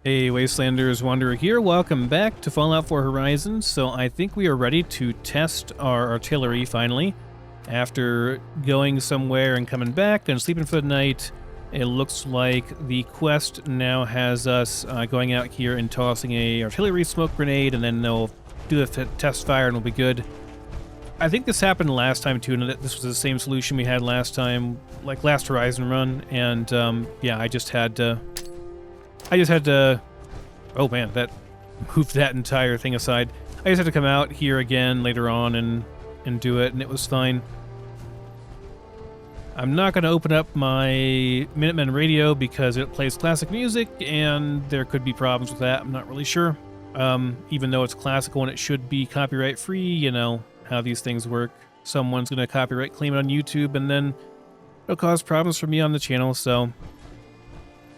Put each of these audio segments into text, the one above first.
Hey, Wastelanders, Wanderer here. Welcome back to Fallout 4 Horizons. So I think we are ready to test our artillery finally. After going somewhere and coming back and sleeping for the night, it looks like the quest now has us going out here and tossing a artillery smoke grenade, and then they'll do a test fire and we'll be good. I think this happened last time too, and this was the same solution we had last time, like last Horizon run, and yeah, I just had to, oh man, that moved that entire thing aside. I just had to come out here again later on and do it, and it was fine. I'm not going to open up my Minutemen radio because it plays classic music, and there could be problems with that. I'm not really sure. Even though it's classical and it should be copyright free, you know how these things work. Someone's going to copyright claim it on YouTube, and then it'll cause problems for me on the channel, so I'm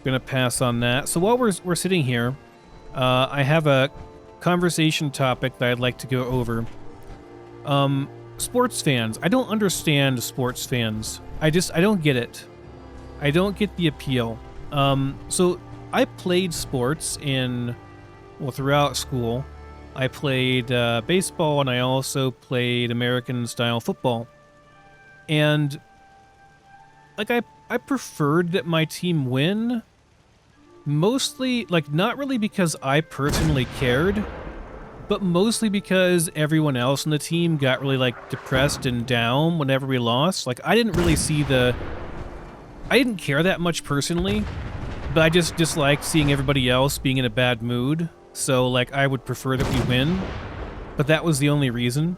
going to pass on that. So while we're sitting here, I have a conversation topic that I'd like to go over. Sports fans. I don't understand sports fans. I don't get it. I don't get the appeal. So I played sports throughout school. I played baseball, and I also played American-style football. And, like, I preferred that my team win. Mostly, like, not really because I personally cared, but mostly because everyone else on the team got really, like, depressed and down whenever we lost. Like, I didn't really see I didn't care that much personally, but I just disliked seeing everybody else being in a bad mood. So, like, I would prefer that we win, but that was the only reason.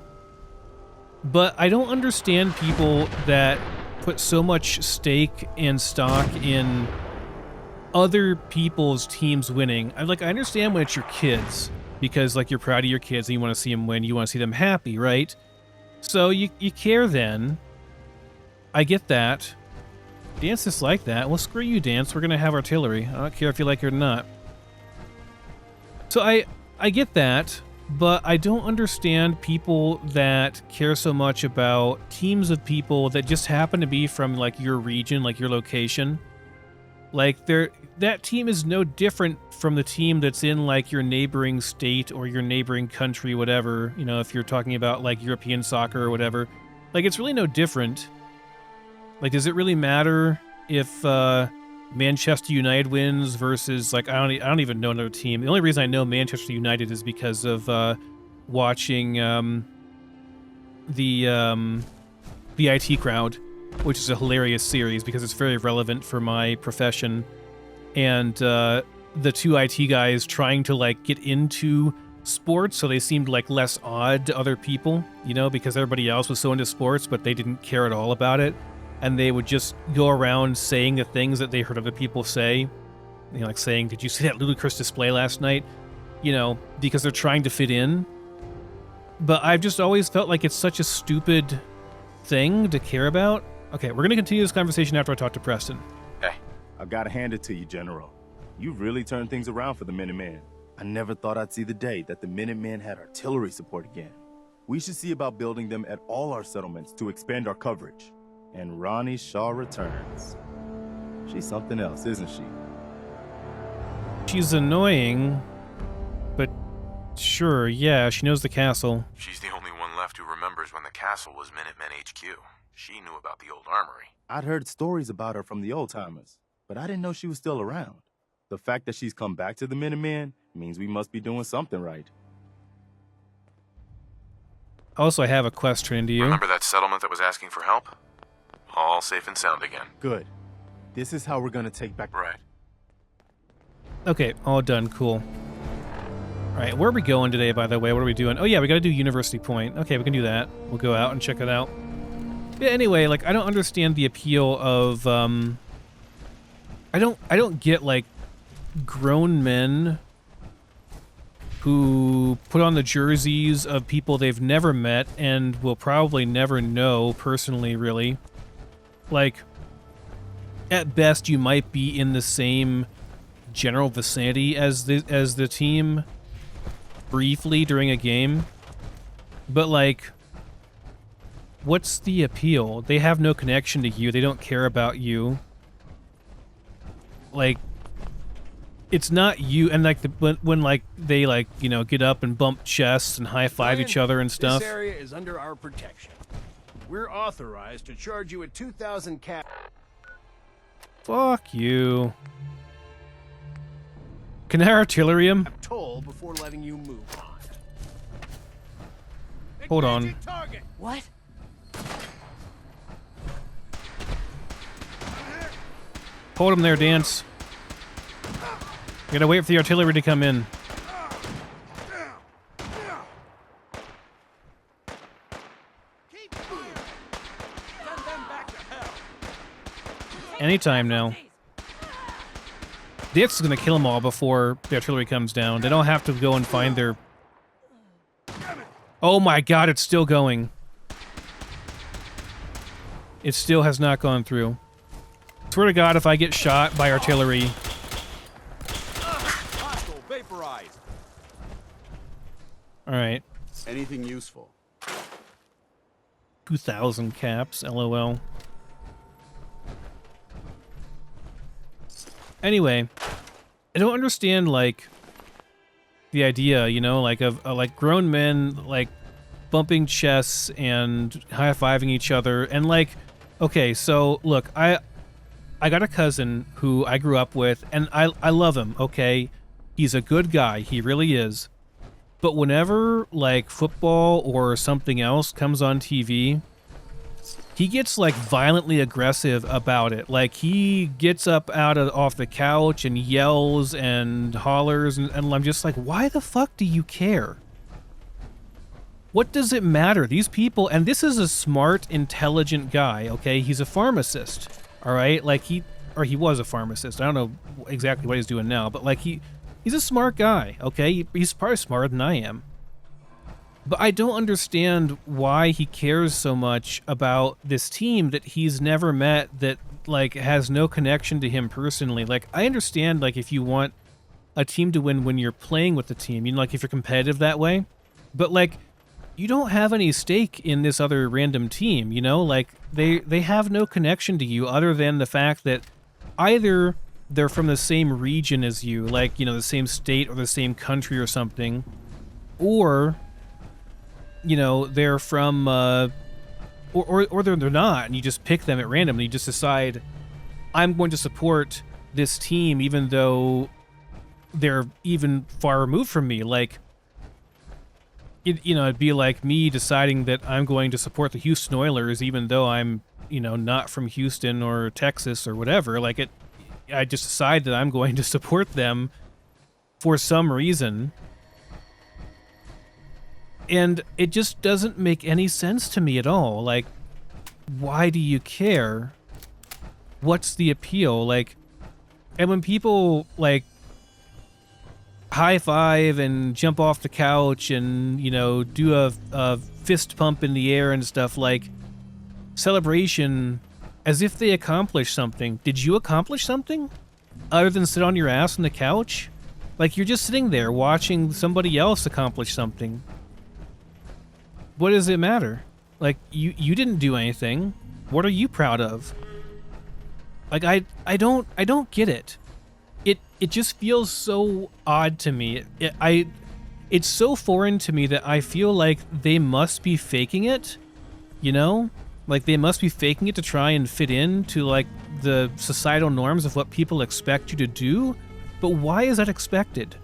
But I don't understand people that put so much stake and stock in other people's teams winning. I understand when it's your kids, because, like, you're proud of your kids and you want to see them win, you want to see them happy, right? So you care then. I get that. Dance is like that. Well, screw you, Dance. We're going to have artillery. I don't care if you like it or not. So I get that, but I don't understand people that care so much about teams of people that just happen to be from, like, your region, like your location. Like, that team is no different from the team that's in, like, your neighboring state or your neighboring country, whatever. You know, if you're talking about, like, European soccer or whatever. Like, it's really no different. Like, does it really matter if Manchester United wins versus, like, I don't even know another team. The only reason I know Manchester United is because of watching the IT Crowd, which is a hilarious series because it's very relevant for my profession. And the two IT guys trying to, like, get into sports, so they seemed, like, less odd to other people, you know, because everybody else was so into sports, but they didn't care at all about it. And they would just go around saying the things that they heard other people say. You know, like saying, did you see that ludicrous display last night? You know, because they're trying to fit in. But I've just always felt like it's such a stupid thing to care about. Okay, we're going to continue this conversation after I talk to Preston. Hey, I've got to hand it to you, General. You've really turned things around for the Minutemen. I never thought I'd see the day that the Minutemen had artillery support again. We should see about building them at all our settlements to expand our coverage. And Ronnie Shaw returns. She's something else, isn't she? She's annoying, but sure, yeah, she knows the castle. She's the only one left who remembers when the castle was Minutemen HQ. She knew about the old armory. I'd heard stories about her from the old-timers, but I didn't know she was still around. The fact that she's come back to the Minutemen means we must be doing something right. Also, I have a question to you. Remember that settlement that was asking for help? All safe and sound again. Good. This is how we're gonna take back... Right. Okay, all done, cool. Alright, where are we going today, by the way? What are we doing? Oh yeah, we gotta do University Point. Okay, we can do that. We'll go out and check it out. Yeah, anyway, like, I don't understand the appeal of, I don't get, like, grown men who put on the jerseys of people they've never met and will probably never know personally, really. Like, at best, you might be in the same general vicinity as the team briefly during a game, but, like, what's the appeal? They have no connection to you. They don't care about you. Like, it's not you, and like when like they like, you know, get up and bump chests and high five each other and stuff. This area is under our protection. We're authorized to charge you a 2,000 cap. Fuck you. Can I artillery him? Toll before letting you move on. Hold on. Target. What? Hold him there, Dance. You gotta wait for the artillery to come in. Keep fire. Send them back to hell. Anytime now. The X is gonna kill them all before the artillery comes down. They don't have to go and find their... Oh my god, it's still going. It still has not gone through. Swear to god, if I get shot by artillery... Hostile vaporized. Alright. Anything useful? 2,000 caps, lol. Anyway, I don't understand, like, the idea, you know, like, of like, grown men, like, bumping chests and high-fiving each other, and, like, okay, so, look, I got a cousin who I grew up with, and I love him, okay? He's a good guy, he really is. But whenever, like, football or something else comes on TV... he gets, like, violently aggressive about it. Like, he gets up off the couch and yells and hollers, and I'm just like, why the fuck do you care? What does it matter? These people, and this is a smart, intelligent guy, okay? He's a pharmacist, all right? Like, he was a pharmacist. I don't know exactly what he's doing now, but, like, he's a smart guy, okay? He's probably smarter than I am. But I don't understand why he cares so much about this team that he's never met, that, like, has no connection to him personally. Like, I understand, like, if you want a team to win when you're playing with the team, you know, like, if you're competitive that way. But, like, you don't have any stake in this other random team, you know? Like, they have no connection to you other than the fact that either they're from the same region as you, like, you know, the same state or the same country or something, or... you know, they're from, or they're not, and you just pick them at random, and you just decide, I'm going to support this team even though they're even far removed from me. Like, you know, it'd be like me deciding that I'm going to support the Houston Oilers even though I'm, you know, not from Houston or Texas or whatever. Like, I just decide that I'm going to support them for some reason. And it just doesn't make any sense to me at all. Like, why do you care? What's the appeal? Like, and when people, like, high five and jump off the couch and, you know, do a fist pump in the air and stuff, like, celebration as if they accomplished something. Did you accomplish something? Other than sit on your ass on the couch? Like, you're just sitting there watching somebody else accomplish something. What does it matter? Like, you didn't do anything. What are you proud of? Like, I don't get it. It just feels so odd to me. It's so foreign to me that I feel like they must be faking it, you know? Like, they must be faking it to try and fit in to, like, the societal norms of what people expect you to do. But why is that expected?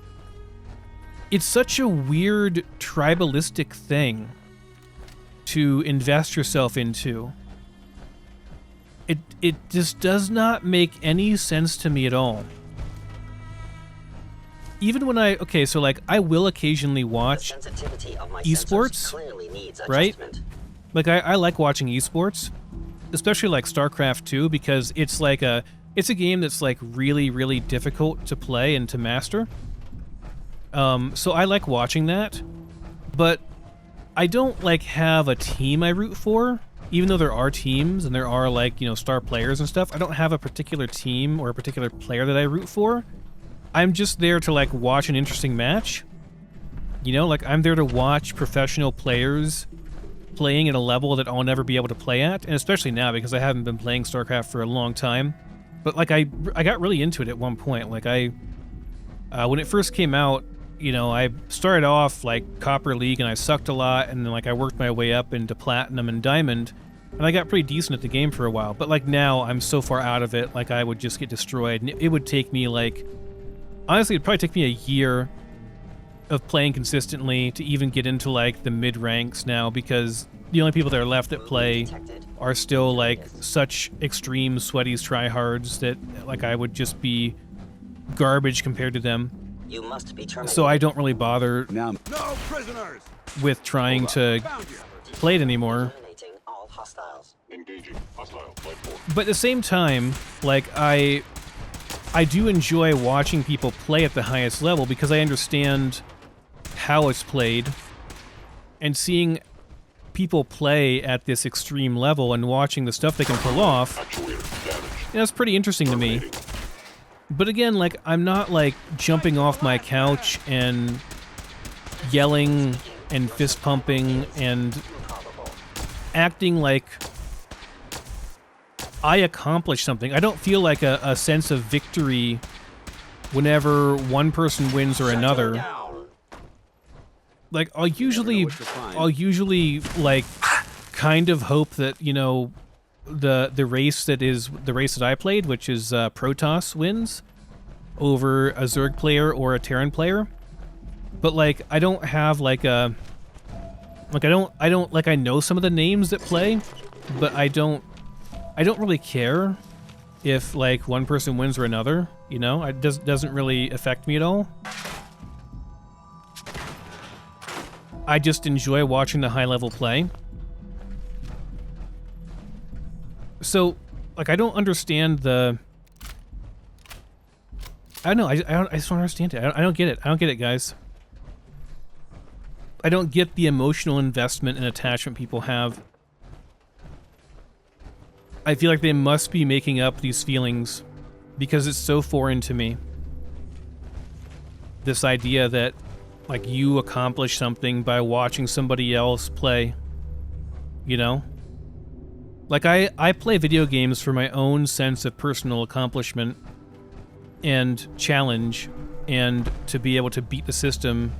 It's such a weird tribalistic thing to invest yourself into. It just does not make any sense to me at all. Even when okay, so, like, I will occasionally watch esports, right? Like, I like watching esports, especially, like, StarCraft 2, because it's like it's a game that's, like, really, really difficult to play and to master. So I like watching that, but I don't, like, have a team I root for, even though there are teams and there are, like, you know, star players and stuff. I don't have a particular team or a particular player that I root for. I'm just there to, like, watch an interesting match. You know, like, I'm there to watch professional players playing at a level that I'll never be able to play at, and especially now because I haven't been playing StarCraft for a long time. But, like, I got really into it at one point. Like, I When it first came out, you know, I started off like Copper League and I sucked a lot, and then like I worked my way up into Platinum and Diamond, and I got pretty decent at the game for a while. But like now I'm so far out of it, like I would just get destroyed, and it would take me like, honestly, it'd probably take me a year of playing consistently to even get into like the mid ranks now, because the only people that are left that play are still like such extreme sweaties tryhards that like I would just be garbage compared to them. You must be terminated. So I don't really bother Now, No prisoners! with trying to Found you. play it anymore. Eliminating all hostiles. But at the same time, like I do enjoy watching people play at the highest level because I understand how it's played, and seeing people play at this extreme level and watching the stuff they can pull off, that's pretty interesting to me. But again, like, I'm not like jumping off my couch and yelling and fist pumping and acting like I accomplished something. I don't feel like a sense of victory whenever one person wins or another. Like, I'll usually like kind of hope that, you know, the race that I played, which is Protoss, wins over a Zerg player or a Terran player. But like I don't have like a I don't like, I know some of the names that play, but I don't really care if like one person wins or another, you know? It doesn't really affect me at all. I just enjoy watching the high level play. So, like, I don't understand the... I don't know, I just don't understand it. I don't get it. I don't get it, guys. I don't get the emotional investment and attachment people have. I feel like they must be making up these feelings because it's so foreign to me. This idea that, like, you accomplish something by watching somebody else play, you know? Like, I play video games for my own sense of personal accomplishment and challenge, and to be able to beat the system.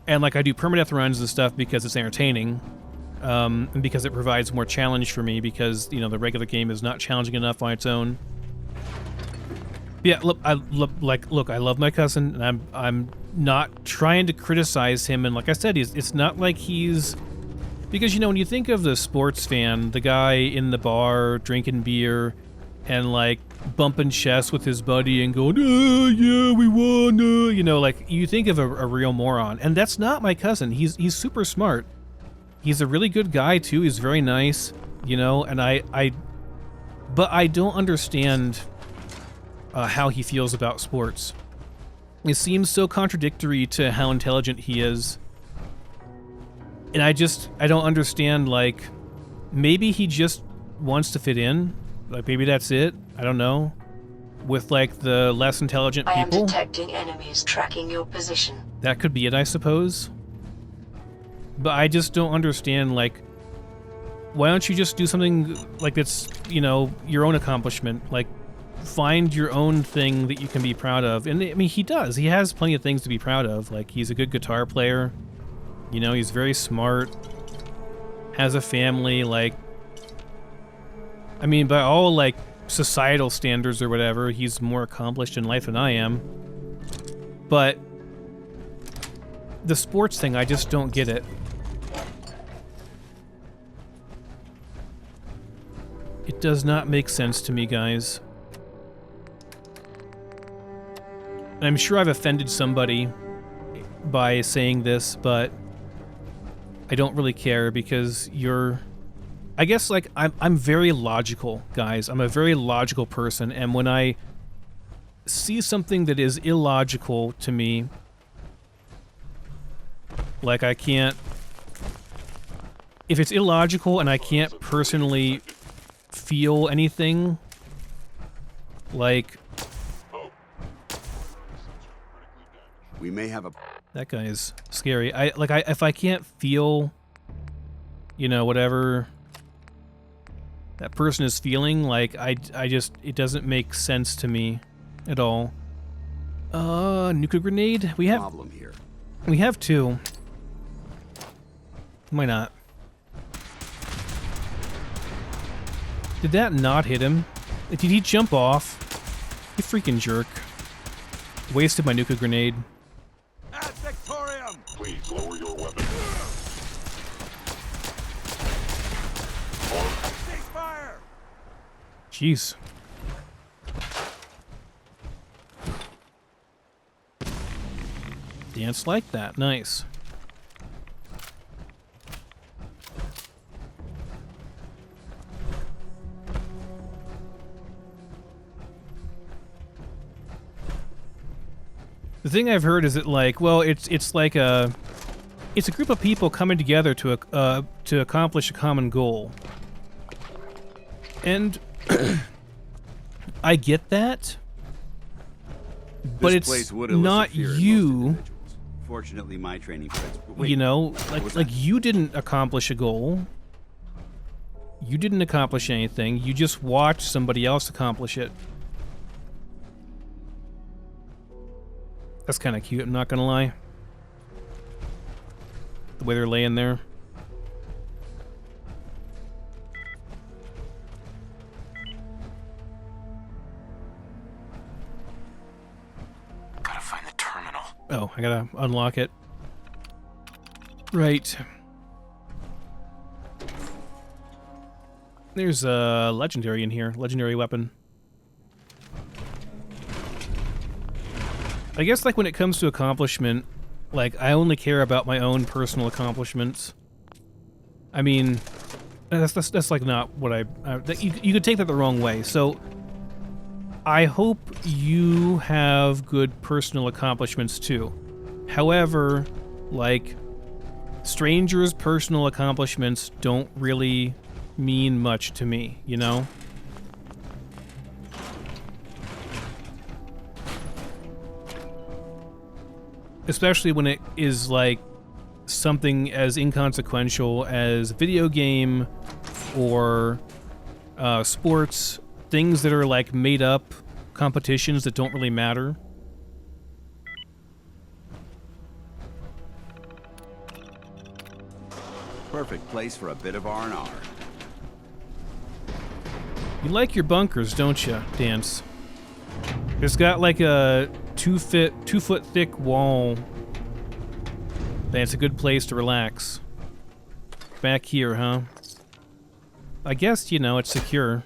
And, like, I do permadeath runs and stuff because it's entertaining, and because it provides more challenge for me, because, you know, the regular game is not challenging enough on its own. Yeah, look, I love my cousin, and I'm not trying to criticize him, and like I said, it's not like he's... Because, you know, when you think of the sports fan, the guy in the bar drinking beer and, like, bumping chests with his buddy and going, oh, yeah, we won, you know, like, you think of a real moron. And that's not my cousin. He's super smart. He's a really good guy, too. He's very nice, you know, and but I don't understand how he feels about sports. It seems so contradictory to how intelligent he is. And I don't understand, like, maybe he just wants to fit in. Like, maybe that's it. I don't know. With, like, the less intelligent people. I am detecting enemies tracking your position. That could be it, I suppose. But I just don't understand, like, why don't you just do something, like, that's, you know, your own accomplishment? Like, find your own thing that you can be proud of. And, I mean, he does. He has plenty of things to be proud of. Like, he's a good guitar player. You know, he's very smart, has a family, like, I mean, by all, like, societal standards or whatever, he's more accomplished in life than I am. But the sports thing, I just don't get it. It does not make sense to me, guys. And I'm sure I've offended somebody by saying this, but I don't really care, because I guess, like, I'm very logical, guys. I'm a very logical person, and when I see something that is illogical to me, like, I can't... If it's illogical and I can't personally feel anything, like... we may have a... That guy is scary. If I can't feel, you know, whatever that person is feeling, like, I just, it doesn't make sense to me. at all. Nuclear grenade? We Problem here. have two. Why not? Did that not hit him? Did he jump off? You freaking jerk. Wasted my nuclear grenade. Ad Victorium! Please lower your weapon. Cease fire! Jeez. Dance like that. Nice. The thing I've heard is that, like, well, it's like a group of people coming together to accomplish a common goal. And I get that, but This it's place would not fear in most you. individuals. Fortunately, my training friends. Wait, You know, what was like that? you didn't accomplish a goal. You didn't accomplish anything. You just watched somebody else accomplish it. That's kind of cute, I'm not gonna lie. The way they're laying there. Gotta find the terminal. Oh, I gotta unlock it. Right. There's a legendary in here. Legendary weapon. I guess, like, when it comes to accomplishment, like, I only care about my own personal accomplishments. I mean, that's like, not what you could take that the wrong way. So, I hope you have good personal accomplishments, too. However, like, strangers' personal accomplishments don't really mean much to me, you know? Especially when it is, like, something as inconsequential as video game or sports, things that are, like, made up competitions that don't really matter. Perfect place for a bit of R&R. You like your bunkers, don't you, Dance? It's got like a 2 foot thick wall. That's a good place to relax. Back here, huh? I guess, you know, it's secure.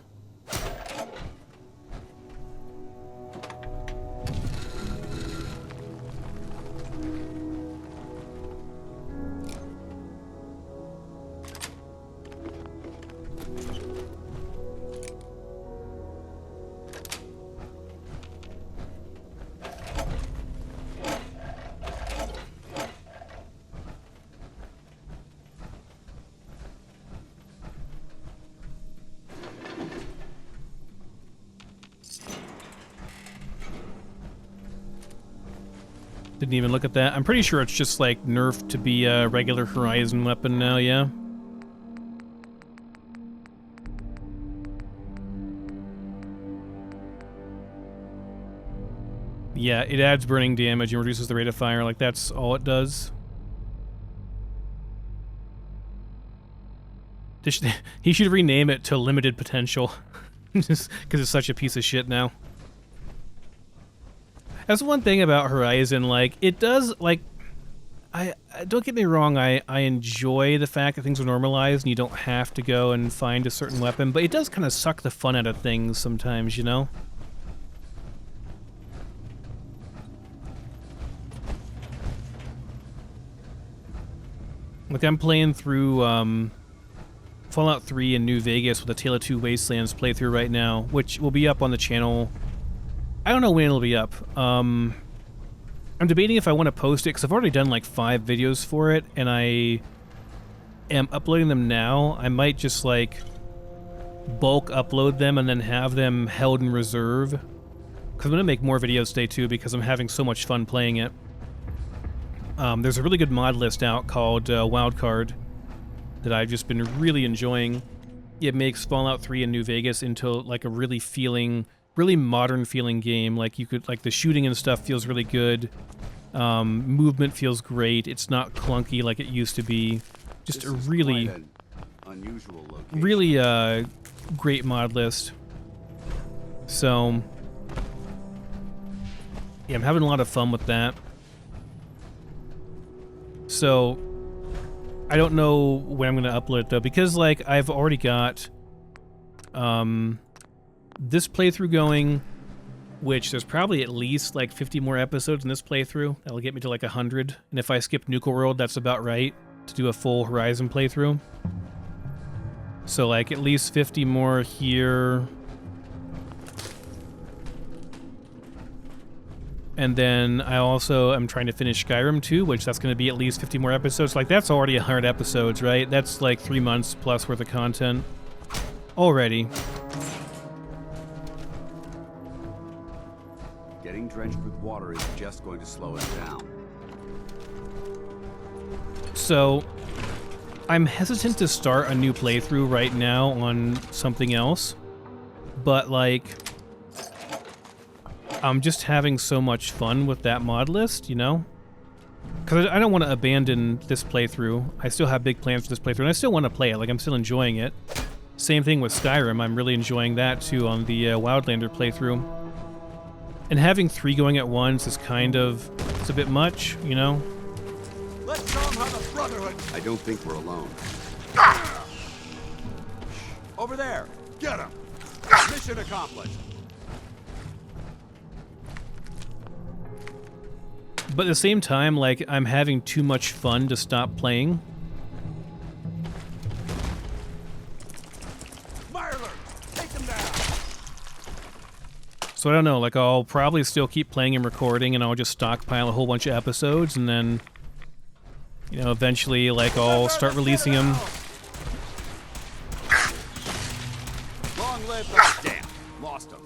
Didn't even look at that. I'm pretty sure it's just, like, nerfed to be a regular Horizon weapon now, yeah? Yeah, it adds burning damage and reduces the rate of fire. Like, that's all it does. He should rename it to Limited Potential. Just because it's such a piece of shit now. That's one thing about Horizon, like, it does, like, I don't get me wrong, I enjoy the fact that things are normalized and you don't have to go and find a certain weapon, but it does kind of suck the fun out of things sometimes, you know? Like, I'm playing through, Fallout 3 in New Vegas with a Tale of Two Wastelands playthrough right now, which will be up on the channel. I don't know when it'll be up. I'm debating if I want to post it, because I've already done like 5 videos for it, and I am uploading them now. I might just like bulk upload them and then have them held in reserve, because I'm going to make more videos today too, because I'm having so much fun playing it. There's a really good mod list out called Wildcard that I've just been really enjoying. It makes Fallout 3 in New Vegas into like a really really modern feeling game. Like the shooting and stuff feels really good. Movement feels great. It's not clunky like it used to be. Just This a is really, quite an unusual location. really great mod list. So yeah, I'm having a lot of fun with that. So I don't know when I'm going to upload it though, because like I've already got this playthrough going, which there's probably at least like 50 more episodes in this playthrough. That'll get me to like 100. And if I skip Nuka World, that's about right to do a full Horizon playthrough. So like at least 50 more here. And then I also am trying to finish Skyrim too, which that's going to be at least 50 more episodes. Like that's already 100 episodes, right? That's like 3 months plus worth of content already. Getting drenched with water is just going to slow us down. So I'm hesitant to start a new playthrough right now on something else, but like I'm just having so much fun with that mod list, you know? Because I don't want to abandon this playthrough. I still have big plans for this playthrough, and I still want to play it. Like, I'm still enjoying it. Same thing with Skyrim. I'm really enjoying that, too, on the Wildlander playthrough. And having 3 going at once is kind of... it's a bit much, you know? Let's show them how the Brotherhood... I don't think we're alone. Over there! Get him! Mission accomplished! But at the same time, like, I'm having too much fun to stop playing. Mirelord, take them down! So I don't know, like, I'll probably still keep playing and recording, and I'll just stockpile a whole bunch of episodes, and then, you know, eventually, like, I'll start releasing them. Long live the... Damn, lost them.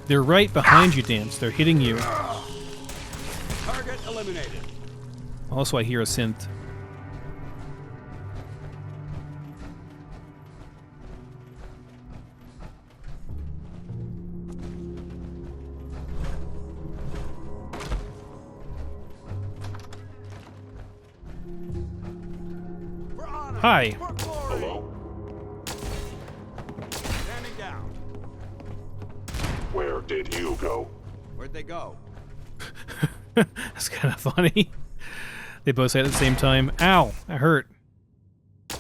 They're right behind you, Dance. They're hitting you. Target eliminated. Also, I hear a synth. For honor. Hi. For glory. Hello? Standing down. Where did you go? Where'd they go? That's kind of funny. They both say it at the same time. Ow! That hurt.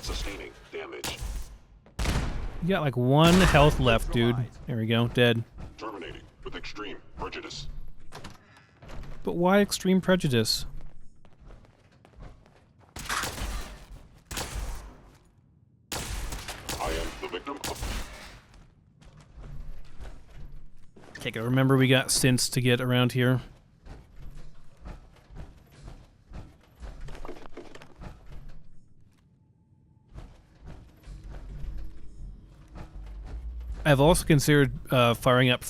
Sustaining damage. You got like 1 health left, dude. There we go. Dead. Terminating with extreme prejudice. But why extreme prejudice? I am the victim of... Okay, gotta remember we got synths to get around here. I've also considered firing up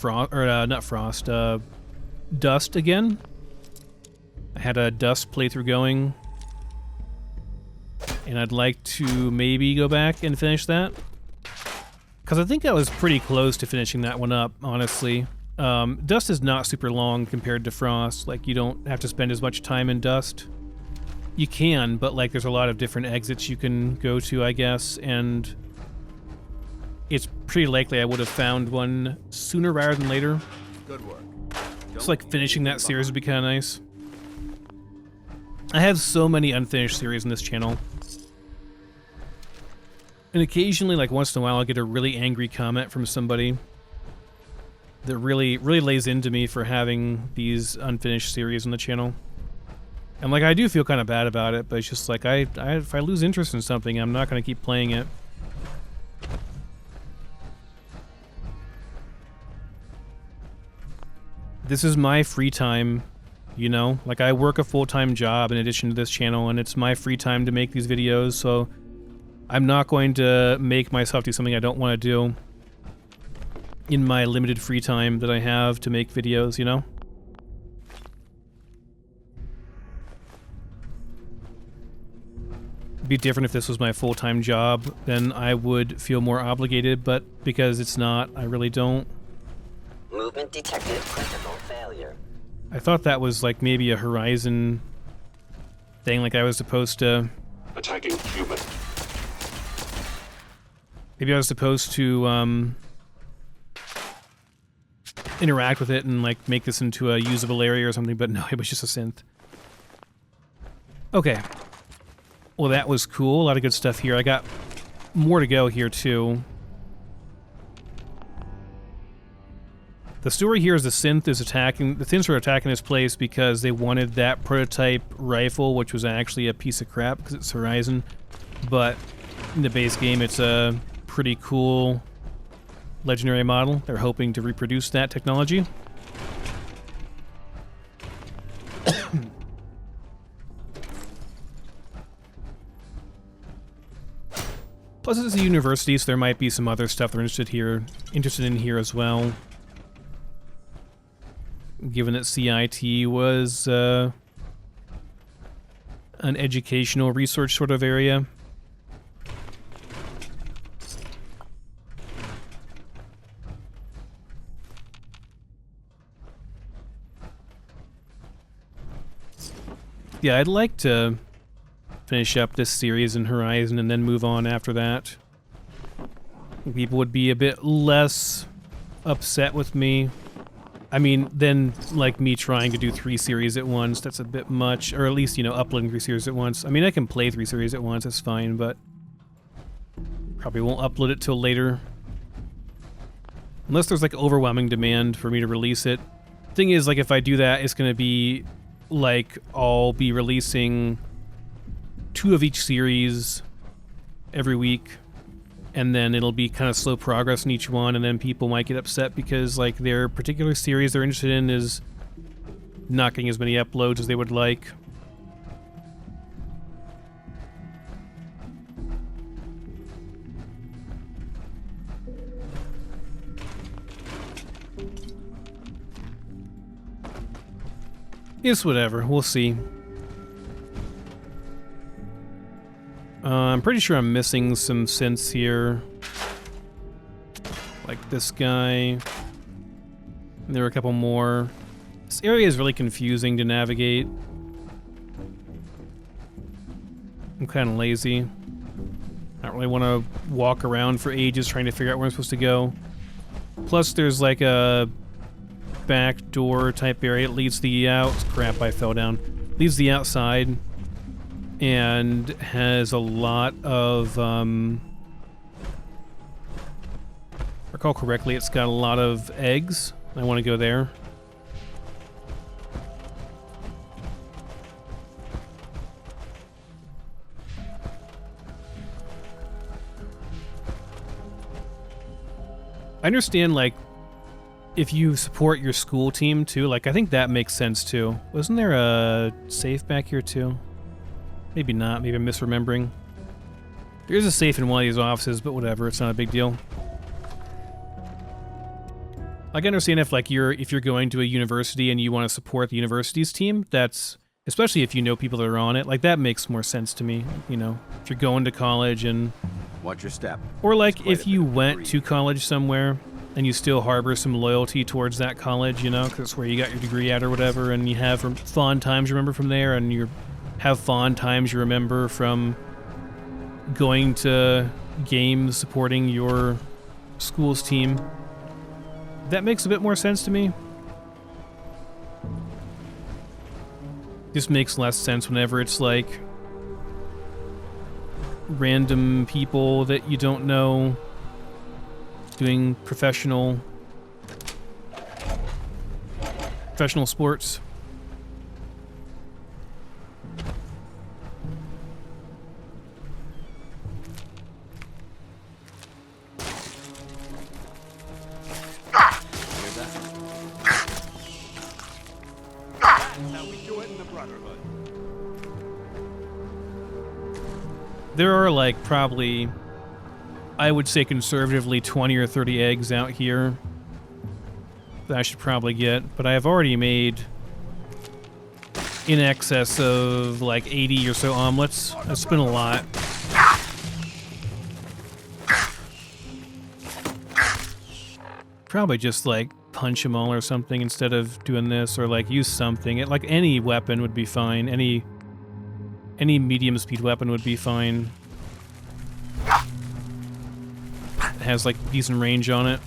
Dust again. I had a Dust playthrough going, and I'd like to maybe go back and finish that. Because I think I was pretty close to finishing that one up, honestly. Dust is not super long compared to Frost. Like, you don't have to spend as much time in Dust. You can, but like there's a lot of different exits you can go to, I guess, and it's pretty likely I would have found one sooner rather than later. Good work. Just like finishing that series would be kind of nice. I have so many unfinished series on this channel. And occasionally, like once in a while, I'll get a really angry comment from somebody that really lays into me for having these unfinished series on the channel. And like I do feel kind of bad about it, but it's just like if I lose interest in something, I'm not going to keep playing it. This is my free time, you know? Like, I work a full-time job in addition to this channel, and it's my free time to make these videos, so I'm not going to make myself do something I don't want to do in my limited free time that I have to make videos, you know? be different if this was my full-time job. Then I would feel more obligated, but because it's not, I really don't. Movement detected. Critical failure. I thought that was like maybe a Horizon thing, like I was supposed to... Attacking human. Maybe I was supposed to interact with it and like make this into a usable area or something, but no, it was just a synth. Okay. Well, that was cool. A lot of good stuff here. I got more to go here, too. The story here is the synths are attacking this place because they wanted that prototype rifle, which was actually a piece of crap because it's Horizon. But in the base game, it's a pretty cool legendary model. They're hoping to reproduce that technology. Plus, it's a university, so there might be some other stuff they're interested in here as well. Given that CIT was an educational research sort of area. Yeah, I'd like to finish up this series in Horizon and then move on after that. People would be a bit less upset with me. I mean, then, like, me trying to do 3 series at once, that's a bit much. Or at least, you know, uploading 3 series at once. I mean, I can play 3 series at once, that's fine, but probably won't upload it till later. Unless there's, like, overwhelming demand for me to release it. Thing is, like, if I do that, it's gonna be, like, I'll be releasing 2 of each series every week. And then it'll be kind of slow progress in each one, and then people might get upset because, like, their particular series they're interested in is not getting as many uploads as they would like. It's whatever, we'll see. I'm pretty sure I'm missing some synths here. Like this guy. And there are a couple more. This area is really confusing to navigate. I'm kind of lazy. I don't really want to walk around for ages trying to figure out where I'm supposed to go. Plus there's like a back door type area. It leads the out. Crap, I fell down. Leads the outside. And has a lot of, if I recall correctly, it's got a lot of eggs. I want to go there. I understand, like, if you support your school team, too, like, I think that makes sense, too. Wasn't there a safe back here, too? Maybe not. Maybe I'm misremembering. There is a safe in one of these offices, but whatever. It's not a big deal. I can understand if, like, if you're going to a university and you want to support the university's team. That's, especially if you know people that are on it. Like, that makes more sense to me. You know, if you're going to college and Watch your step. or like if you went to college somewhere and you still harbor some loyalty towards that college, you know, because it's where you got your degree at or whatever, and you have fond times you remember from there, and you have fond times you remember from going to games supporting your school's team. That makes a bit more sense to me. Just makes less sense whenever it's like random people that you don't know doing professional sports. How we do it in the Brotherhood. There are, like, probably, I would say conservatively 20 or 30 eggs out here that I should probably get, but I have already made in excess of, like, 80 or so omelets. That's been a lot. probably just like punch them all or something instead of doing this, or like use something. Like any weapon would be fine. Any medium speed weapon would be fine. It has like decent range on it.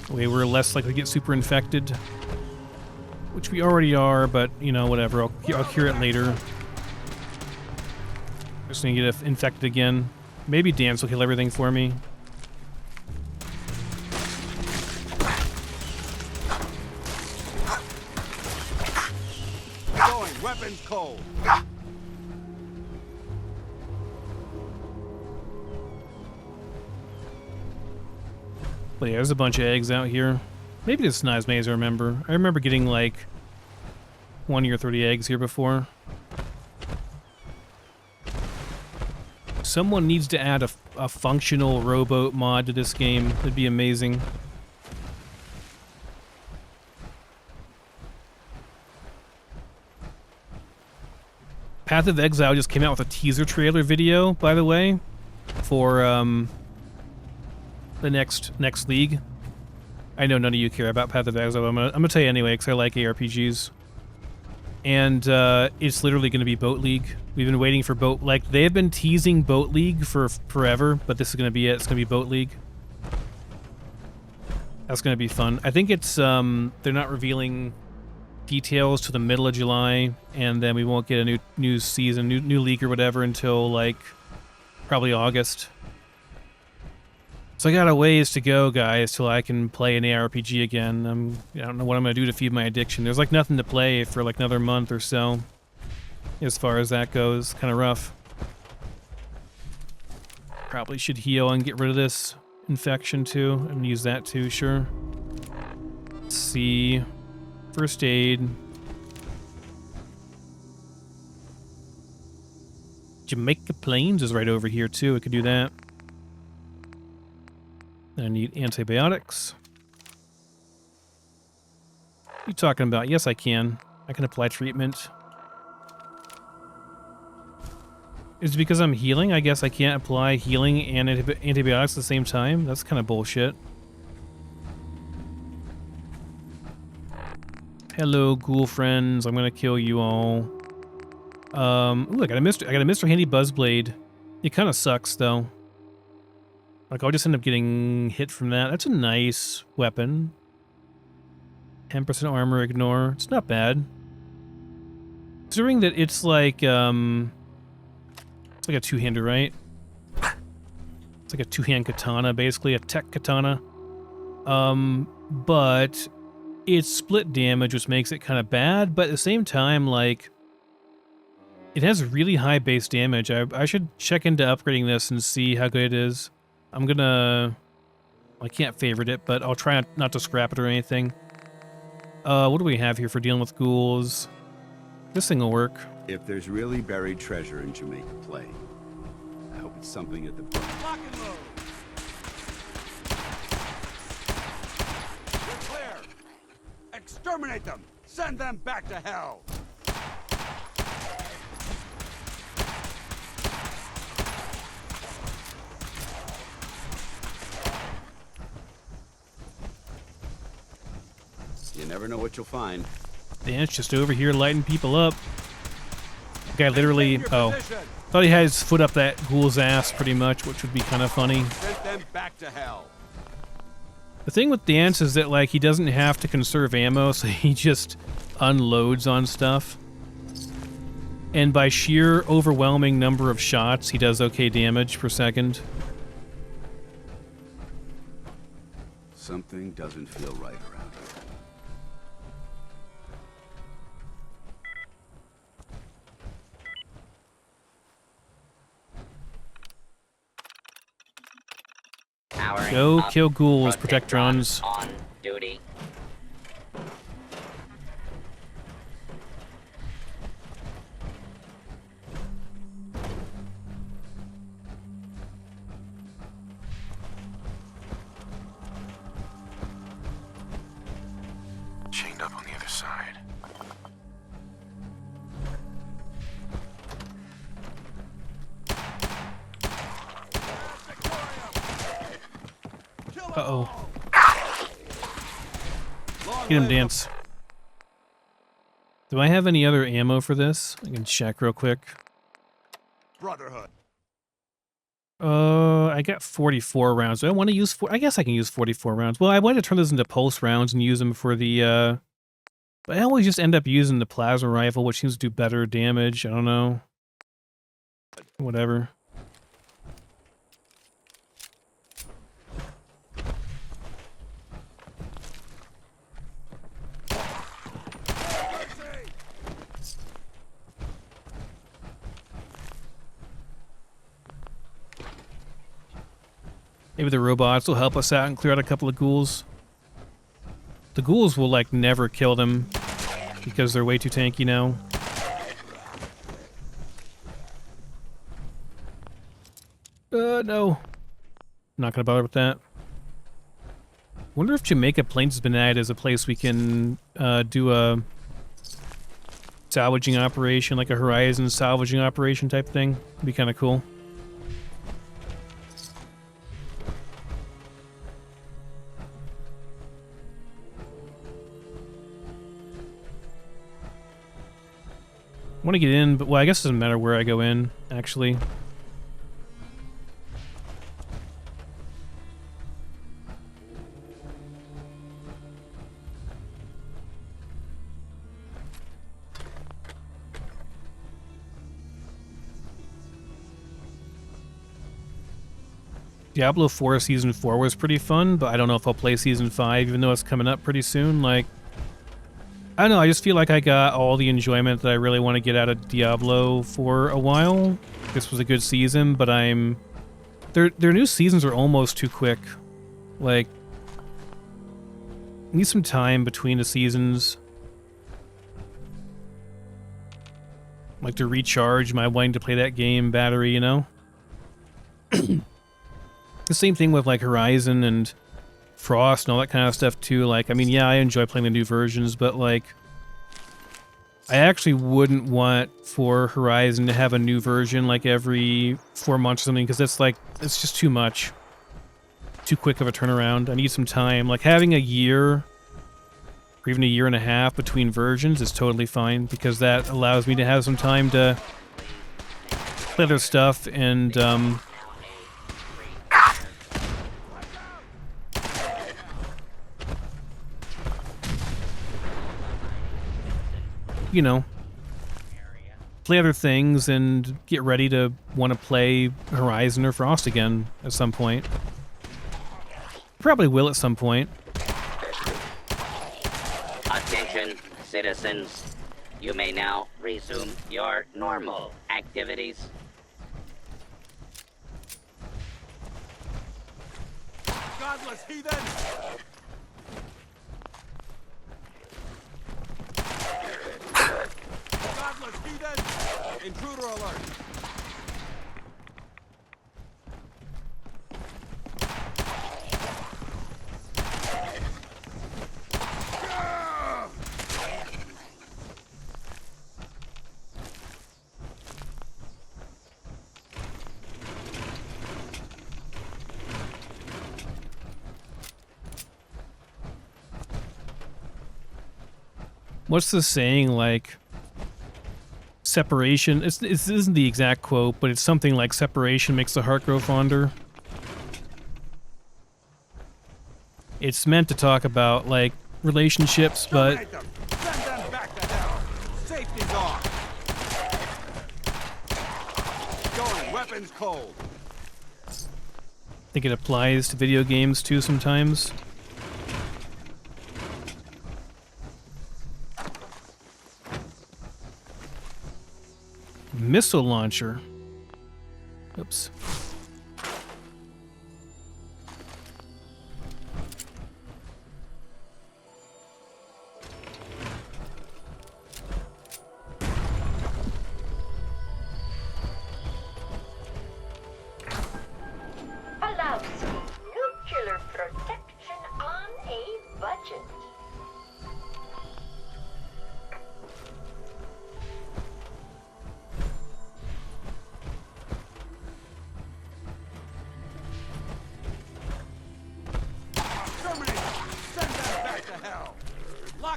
Way we're less likely to get super infected, which we already are, but you know, whatever. I'll cure it later. Just gonna get infected again. Maybe dance will kill everything for me. Going, weapons cold. But yeah, there's a bunch of eggs out here. Maybe it's not as many as I remember. I remember getting like 20 or 30 eggs here before. Someone needs to add a functional rowboat mod to this game. That'd be amazing. Path of Exile just came out with a teaser trailer video, by the way, for the next league. I know none of you care about Path of Exile. I'm gonna tell you anyway because I like ARPGs. And it's literally going to be Boat League. We've been waiting for Boat... Like, they have been teasing Boat League for forever, but this is going to be it. It's going to be Boat League. That's going to be fun. I think it's... they're not revealing details to the middle of July, and then we won't get a new season, new league or whatever until, like, probably August. So I got a ways to go, guys, till I can play an ARPG again. I don't know what I'm going to do to feed my addiction. There's like nothing to play for like another month or so. As far as that goes, kind of rough. Probably should heal and get rid of this infection too. I'm going to use that too, sure. Let's see. First aid. Jamaica Plains is right over here too. I could do that. I need antibiotics. What are you talking about? Yes, I can. I can apply treatment. Is it because I'm healing? I guess I can't apply healing and antibiotics at the same time? That's kind of bullshit. Hello, ghoul friends. I'm gonna kill you all. Ooh, I got a Mr. Handy Buzzblade. It kind of sucks though. Like, I'll just end up getting hit from that. That's a nice weapon. 10% armor ignore. It's not bad. Considering that it's like a two-hander, right? It's like a two-hand katana, basically, a tech katana. But it's split damage, which makes it kind of bad, but at the same time, like, it has really high base damage. I should check into upgrading this and see how good it is. I'm gonna... I can't favorite it, but I'll try not to scrap it or anything. What do we have here for dealing with ghouls? This thing will work. If there's really buried treasure in Jamaica, play. I hope it's something at the bottom. Lock and load. You're clear. Exterminate them. Send them back to hell. You never know what you'll find. Yeah, it's just over here lighting people up. The guy literally... Oh. Thought he had his foot up that ghoul's ass pretty much, which would be kind of funny. Send them back to hell. The thing with Dance is that, like, he doesn't have to conserve ammo, so he just unloads on stuff. And by sheer overwhelming number of shots, he does okay damage per second. Something doesn't feel right around here. Go kill ghouls, protectrons. On duty. Chained up on the other side. Uh-oh. Get him, Dance. Do I have any other ammo for this? I can check real quick. Brotherhood. I got 44 rounds. Do I want to use I guess I can use 44 rounds. Well, I wanted to turn those into pulse rounds and use them for the, but I always just end up using the plasma rifle, which seems to do better damage. I don't know. Whatever. Maybe the robots will help us out and clear out a couple of ghouls. The ghouls will, like, never kill them because they're way too tanky now. No. Not gonna bother with that. Wonder if Jamaica Plains has been added as a place we can do a salvaging operation, like a Horizon salvaging operation type thing. It'd be kind of cool. I want to get in, but well, I guess it doesn't matter where I go in, actually. Diablo 4 Season 4 was pretty fun, but I don't know if I'll play Season 5, even though it's coming up pretty soon. Like, I don't know, I just feel like I got all the enjoyment that I really want to get out of Diablo for a while. This was a good season, but their new seasons are almost too quick. Like, I need some time between the seasons. Like, to recharge my wanting to play that game battery, you know? The same thing with, like, Horizon and Frost and all that kind of stuff, too. Like, I mean, yeah, I enjoy playing the new versions, but, like, I actually wouldn't want for Horizon to have a new version, like, every 4 months or something, because it's, like, it's just too much. Too quick of a turnaround. I need some time. Like, having a year, or even a year and a half between versions is totally fine, because that allows me to have some time to play other stuff and, you know, play other things and get ready to want to play Horizon or Frost again at some point. Probably will at some point. Attention, citizens. You may now resume your normal activities. Godless heathen! Godless heathen! Intruder alert! What's the saying, like, separation, it isn't the exact quote, but it's something like separation makes the heart grow fonder. It's meant to talk about, like, relationships, but Terminate them! Send them back to hell! Safety's off! Going weapons cold! I think it applies to video games too sometimes. Missile launcher. Oops. Allows nuclear protection on a budget.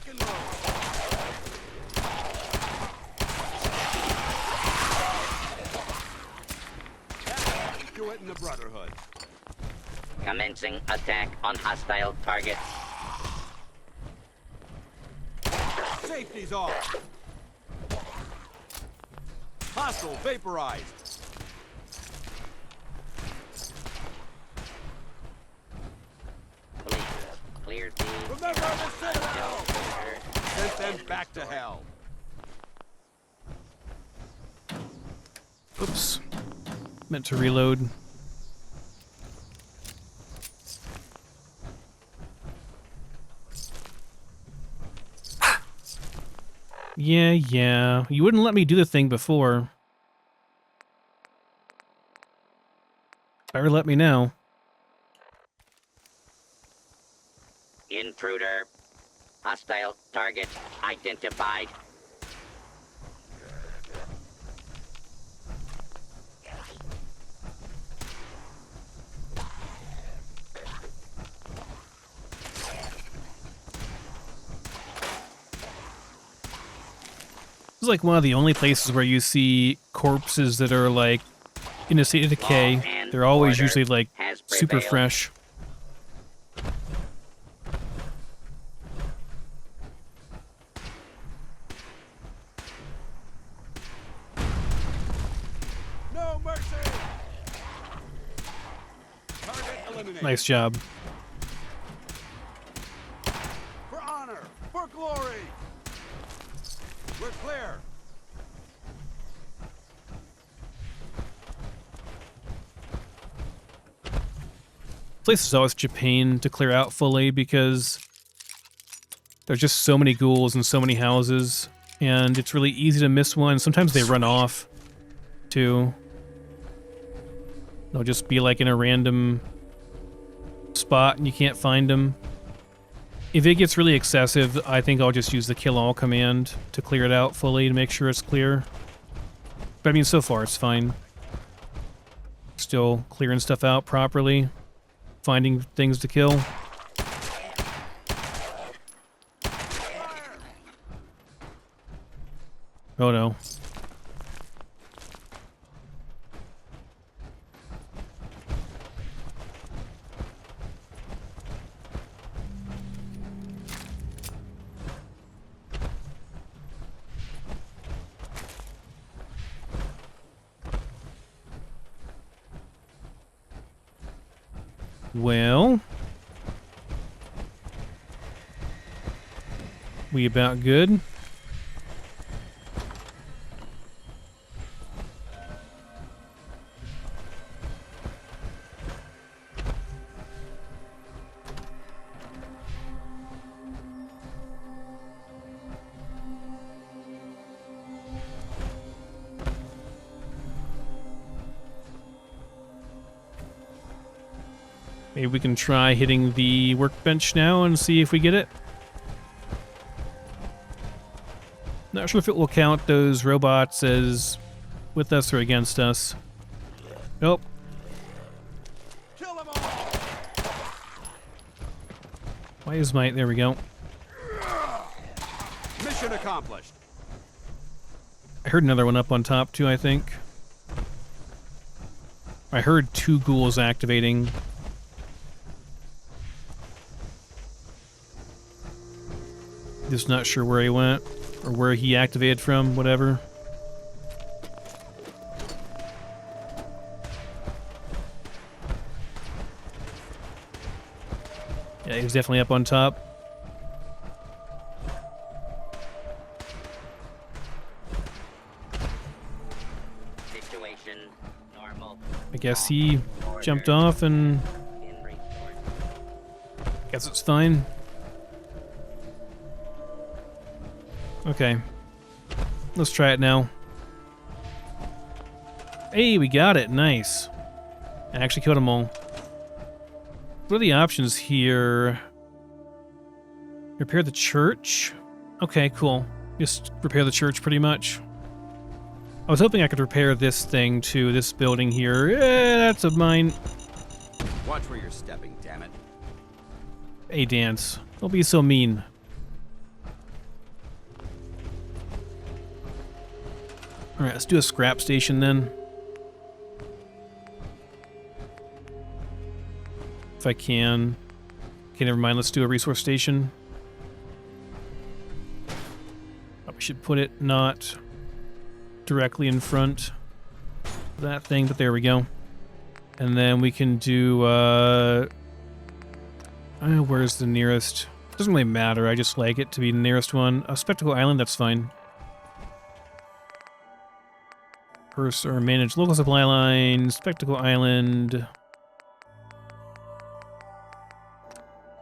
and load. Do it in the Brotherhood. Commencing attack on hostile target. Safety's off. Hostile vaporized. Please clear the Remember the Citadel! Sent them back to hell. Oops. Meant to reload. Yeah. You wouldn't let me do the thing before. Better let me now. intruder. Hostile target identified. This is like one of the only places where you see corpses that are like in a state of decay. They're always usually like super fresh. No mercy. Target eliminated. Nice job. For honor, for glory. We're clear. This place is always Japan to clear out fully because there's just so many ghouls and so many houses, and it's really easy to miss one. Sometimes they run off, too. They'll just be like in a random spot and you can't find them. If it gets really excessive, I think I'll just use the kill all command to clear it out fully to make sure it's clear. But I mean, so far it's fine. Still clearing stuff out properly. Finding things to kill. Oh no. Well, we about good. Maybe we can try hitting the workbench now and see if we get it. Not sure if it will count those robots as with us or against us. Nope. Kill them all. Why is my... There we go. Mission accomplished. I heard another one up on top too, I think. I heard 2 ghouls activating. Just not sure where he went, or where he activated from, whatever. Yeah, he's definitely up on top. Situation normal. I guess he jumped off and guess it's fine. Okay, let's try it now. Hey, we got it. Nice. I actually killed them all. What are the options here? Repair the church? Okay, cool. Just repair the church pretty much. I was hoping I could repair this thing too, this building here. That's of mine. Watch where you're stepping, damn it. Hey, Dance. Don't be so mean. Alright, let's do a scrap station then. If I can. Okay, never mind. Let's do a resource station. Probably should put it not directly in front of that thing, but there we go. And then we can do, where's the nearest? Doesn't really matter. I just like it to be the nearest one. A Spectacle Island, that's fine. Or manage local supply line, Spectacle Island.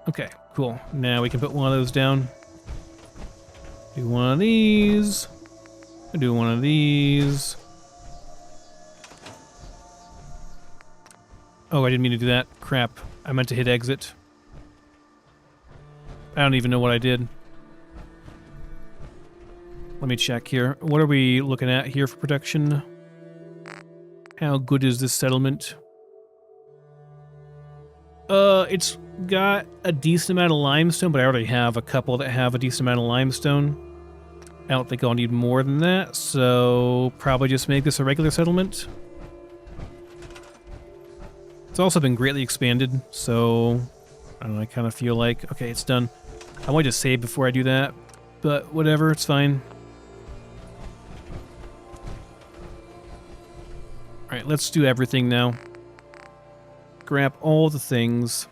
Okay, cool. Now we can put one of those down. Do one of these. Do one of these. Oh, I didn't mean to do that. Crap. I meant to hit exit. I don't even know what I did. Let me check here. What are we looking at here for production? How good is this settlement? It's got a decent amount of limestone, but I already have a couple that have a decent amount of limestone. I don't think I'll need more than that, so probably just make this a regular settlement. It's also been greatly expanded, so I don't know, I kind of feel like, okay, it's done. I might just save before I do that, but whatever, it's fine. Alright, let's do everything now. Grab all the things.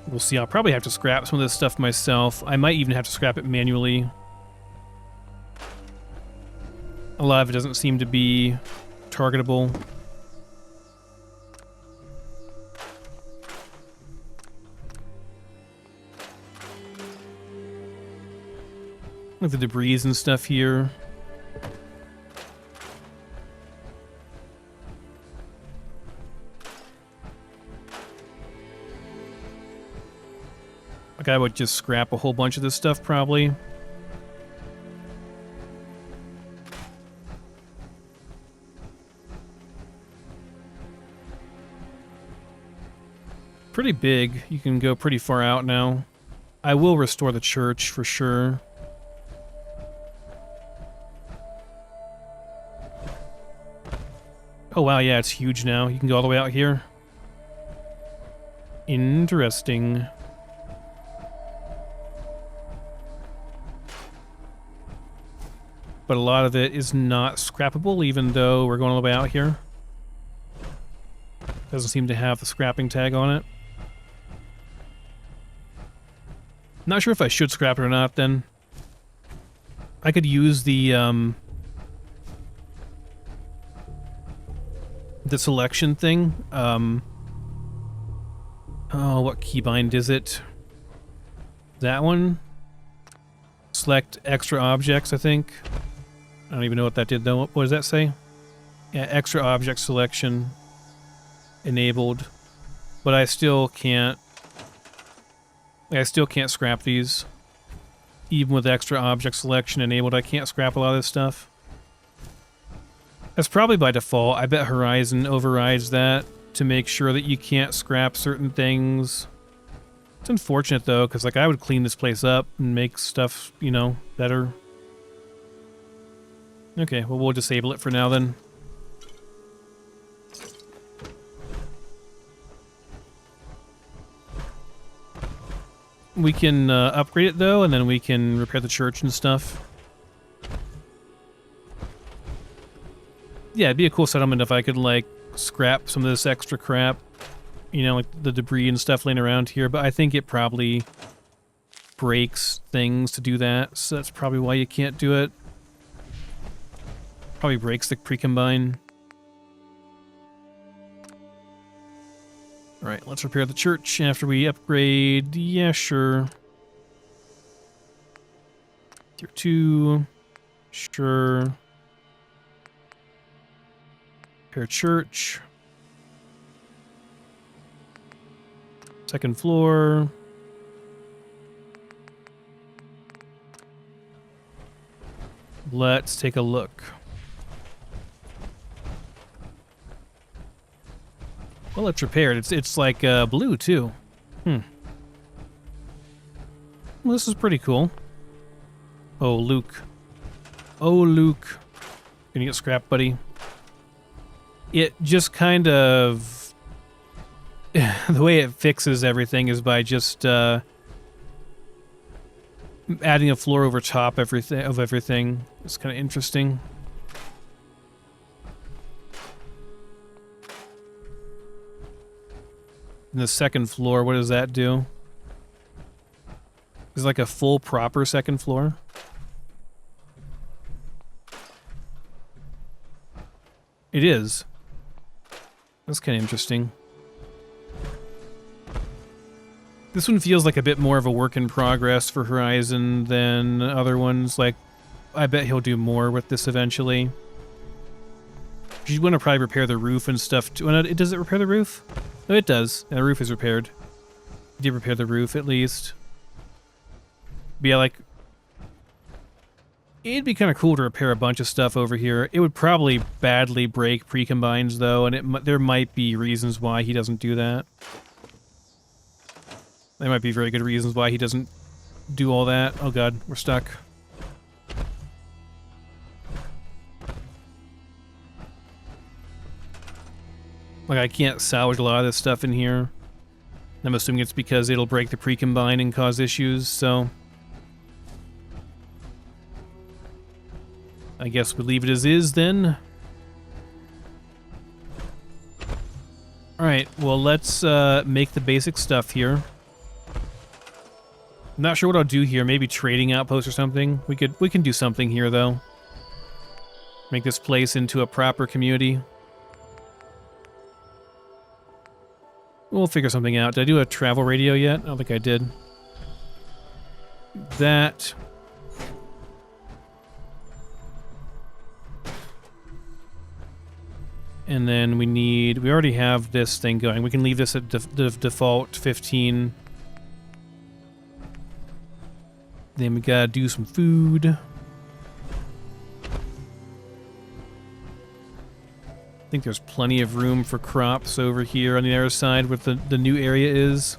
We'll see. I'll probably have to scrap some of this stuff myself. I might even have to scrap it manually. A lot of it doesn't seem to be targetable. Like the debris and stuff here. Like I would just scrap a whole bunch of this stuff probably. Pretty big. You can go pretty far out now. I will restore the church for sure. Oh wow, yeah, it's huge now. You can go all the way out here. Interesting. But a lot of it is not scrappable, even though we're going all the way out here. Doesn't seem to have the scrapping tag on it. Not sure if I should scrap it or not, then. I could use the selection thing. Oh, what keybind is it? That one? Select extra objects, I think. I don't even know what that did, though. What does that say? Yeah, extra object selection enabled. But I still can't... I still can't scrap these. Even with extra object selection enabled, I can't scrap a lot of this stuff. That's probably by default. I bet Horizon overrides that to make sure that you can't scrap certain things. It's unfortunate, though, because like I would clean this place up and make stuff, you know, better. Okay, well, we'll disable it for now, then. We can upgrade it, though, and then we can repair the church and stuff. Yeah, it'd be a cool settlement if I could, like, scrap some of this extra crap. You know, like the debris and stuff laying around here, but I think it probably breaks things to do that, so that's probably why you can't do it. Probably breaks the pre-combine. Alright, let's repair the church after we upgrade. Yeah, sure. Tier 2. Sure. Repair church. Second floor. Let's take a look. Oh, it's repaired. It's like blue too. Well, this is pretty cool. Oh, Luke. Oh, Luke. Gonna get scrapped, buddy. It just kind of... the way it fixes everything is by just adding a floor over top of everything. It's kind of interesting. And the second floor, what does that do? Is it like a full proper second floor? It is. That's kind of interesting. This one feels like a bit more of a work in progress for Horizon than other ones. Like, I bet he'll do more with this eventually. You want to probably repair the roof and stuff too. Does it repair the roof? No, it does. Yeah, the roof is repaired. It did repair the roof at least. But yeah, like, it'd be kind of cool to repair a bunch of stuff over here. It would probably badly break pre-combines though, and there might be reasons why he doesn't do that. There might be very good reasons why he doesn't do all that. Oh god, we're stuck. Like, I can't salvage a lot of this stuff in here. I'm assuming it's because it'll break the pre-combine and cause issues, so... I guess we leave it as is, then. Alright, well, let's make the basic stuff here. I'm not sure what I'll do here. Maybe trading outpost or something. We can do something here, though. Make this place into a proper community. We'll figure something out. Did I do a travel radio yet? I don't think I did. That. And then we already have this thing going. We can leave this at the default 15. Then we gotta do some food. I think there's plenty of room for crops over here on the other side where the new area is.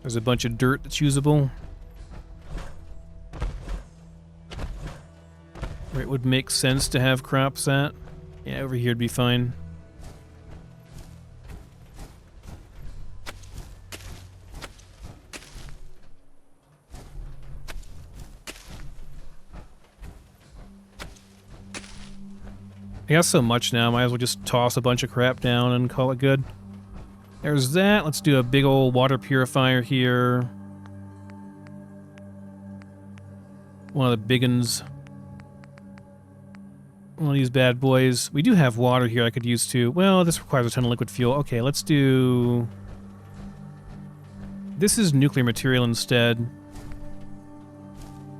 There's a bunch of dirt that's usable. Where it would make sense to have crops at. Yeah, over here would be fine. I got so much now, might as well just toss a bunch of crap down and call it good. There's that. Let's do a big old water purifier here. One of the big uns. One of these bad boys. We do have water here I could use too. Well, this requires a ton of liquid fuel. Okay, let's do... This is nuclear material instead.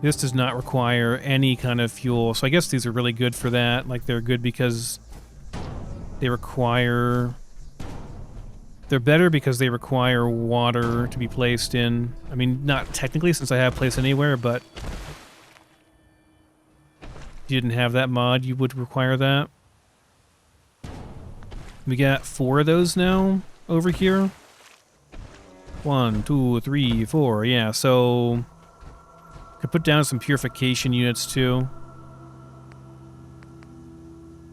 This does not require any kind of fuel, so I guess these are really good for that. Like, they're good because they require... They're better because they require water to be placed in. I mean, not technically, since I have place anywhere, but... If you didn't have that mod, you would require that. We got 4 of those now over here. 1, 2, 3, 4, yeah, so... Could put down some purification units too.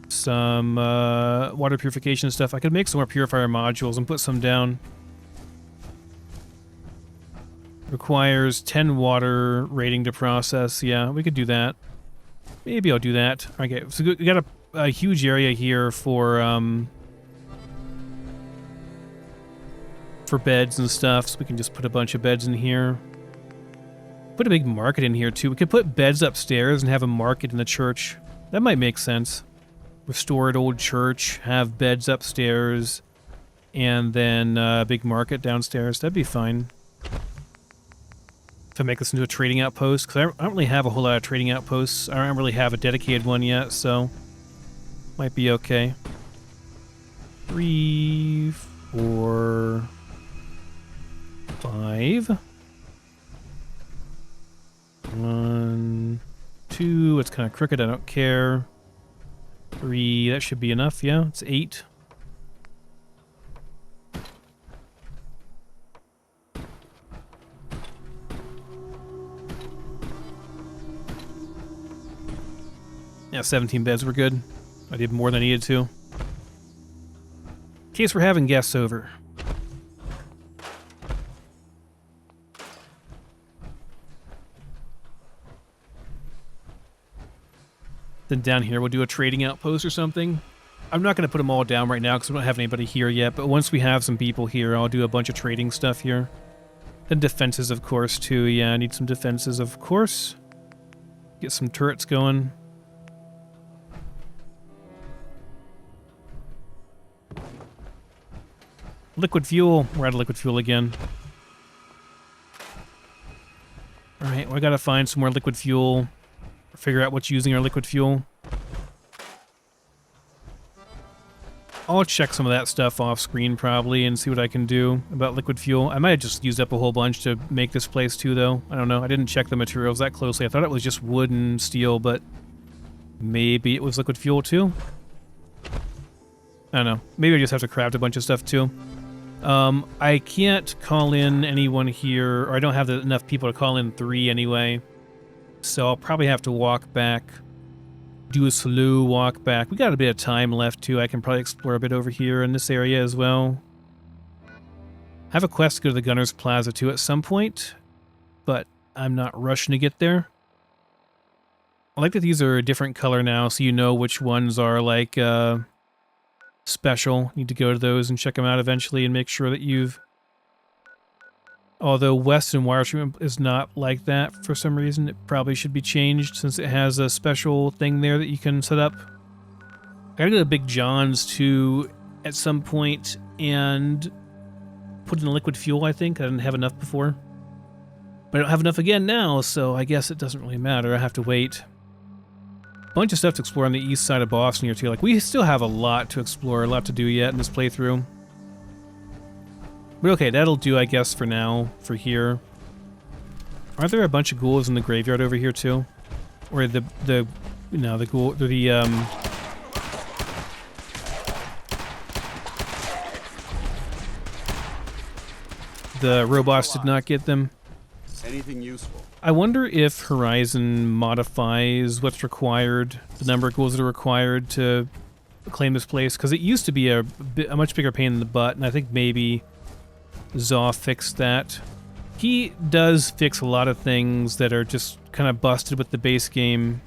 Some water purification stuff. I could make some more purifier modules and put some down. Requires 10 water rating to process. Yeah, we could do that. Maybe I'll do that. Okay, so we got a huge area here for beds and stuff, so we can just put a bunch of beds in here. Put a big market in here too. We could put beds upstairs and have a market in the church. That might make sense. Restored old church, have beds upstairs, and then a big market downstairs. That'd be fine. If I make this into a trading outpost, because I don't really have a whole lot of trading outposts. I don't really have a dedicated one yet, so might be okay. 3, 4, 5. 1, 2, it's kind of crooked, I don't care. 3, that should be enough, yeah, it's 8. Yeah, 17 beds were good. I did more than I needed to. In case we're having guests over. Then down here, we'll do a trading outpost or something. I'm not going to put them all down right now because we don't have anybody here yet, but once we have some people here, I'll do a bunch of trading stuff here. Then defenses, of course, too. Yeah, I need some defenses, of course. Get some turrets going. Liquid fuel. We're out of liquid fuel again. Alright, well, I gotta find some more liquid fuel. Figure out what's using our liquid fuel. I'll check some of that stuff off screen probably and see what I can do about liquid fuel. I might have just used up a whole bunch to make this place too, though. I don't know. I didn't check the materials that closely. I thought it was just wood and steel, but maybe it was liquid fuel too? I don't know. Maybe I just have to craft a bunch of stuff too. I can't call in anyone here, or I don't have enough people to call in 3 anyway. So I'll probably have to walk back, do a slew, walk back. We got a bit of time left too. I can probably explore a bit over here in this area as well. I have a quest to go to the Gunner's Plaza too at some point, but I'm not rushing to get there. I like that these are a different color now, so you know which ones are like, special. Need to go to those and check them out eventually and make sure that you've... Although Western Wire Treatment is not like that for some reason. It probably should be changed since it has a special thing there that you can set up. I gotta go to Big John's too at some point and put in liquid fuel, I think. I didn't have enough before. But I don't have enough again now, so I guess it doesn't really matter. I have to wait. Bunch of stuff to explore on the east side of Boston here too. Like, we still have a lot to explore, a lot to do yet in this playthrough. But okay, that'll do, I guess, for now, for here. Aren't there a bunch of ghouls in the graveyard over here too? Or the ghoul, the robots did not get them. Anything useful? I wonder if Horizon modifies what's required, the number of ghouls that are required to claim this place, because it used to be a much bigger pain in the butt, and I think maybe Zaw fixed that. He does fix a lot of things that are just kind of busted with the base game.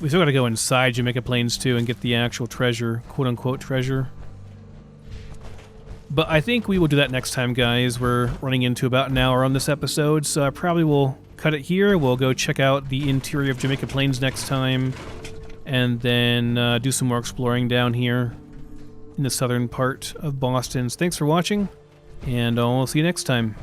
We still gotta go inside Jamaica Plains too and get the actual treasure, quote-unquote treasure. But I think we will do that next time, guys. We're running into about an hour on this episode, so I probably will cut it here. We'll go check out the interior of Jamaica Plains next time, and then do some more exploring down here in the southern part of Boston. So thanks for watching, and I'll see you next time.